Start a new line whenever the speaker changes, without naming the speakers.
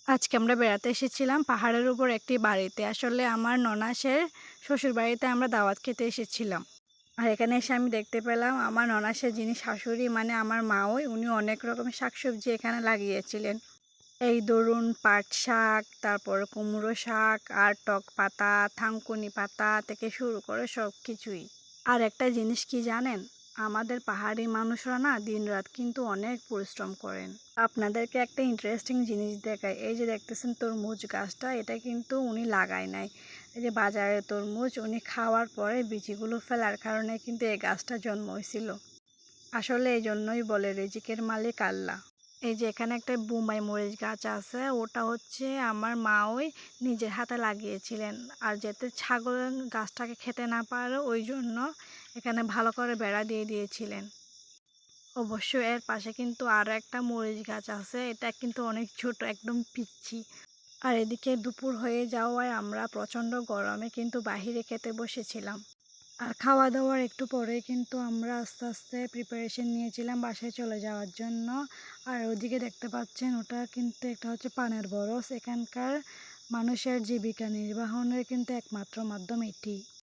আজকে আমরা বেড়াতে এসেছিলাম পাহাড়ের উপর একটি বাড়িতে। আসলে আমার ননাসের শ্বশুরবাড়িতে আমরা দাওয়াত খেতে এসেছিলাম। আর এখানে এসে আমি দেখতে পেলাম আমার ননাসের যিনি শাশুড়ি মানে আমার মাও, উনি অনেক রকমের শাকসবজি এখানে লাগিয়েছিলেন। এই ধরুন পাট শাক, তারপর কুমড়ো শাক আর টক পাতা, থানকুনি পাতা থেকে শুরু করে সব কিছুই। আর একটা জিনিস কি জানেন? আমাদের পাহাড়ি মানুষরা না দিনরাত কিন্তু অনেক পরিশ্রম করেন। আপনাদেরকে একটা ইন্টারেস্টিং জিনিস দেখায়। এই যে দেখতেছেন তরমুজ গাছটা, এটা কিন্তু উনি লাগায় নাই। এই যে বাজারে তরমুজ উনি খাওয়ার পরে বীজগুলো ফেলার কারণে কিন্তু এই গাছটা জন্ম হয়েছিল। আসলে এই জন্যই বলে রিজিকের মালিক আল্লাহ। এই যে এখানে একটা বোম্বাই মরিচ গাছ আছে, ওটা হচ্ছে আমার মা ওই নিজের হাতে লাগিয়েছিলেন। আর যাতে ছাগল গাছটাকে খেতে না পারে ওই জন্য এখানে ভালো করে বেড়া দিয়ে দিয়েছিলেন। অবশ্য এর পাশে কিন্তু আরও একটা মরিচ গাছ আছে, এটা কিন্তু অনেক ছোট, একদম পিচ্ছি। আর এদিকে দুপুর হয়ে যাওয়ায় আমরা প্রচণ্ড গরমে কিন্তু বাহিরে খেতে বসেছিলাম। আর খাওয়া দাওয়ার একটু পরেই কিন্তু আমরা আস্তে আস্তে প্রিপারেশন নিয়েছিলাম বাসায় চলে যাওয়ার জন্য। আর ওদিকে দেখতে পাচ্ছেন ওটা কিন্তু একটা হচ্ছে পানের বরজ। এখানকার মানুষের জীবিকা নির্বাহনের কিন্তু একমাত্র মাধ্যম এটি।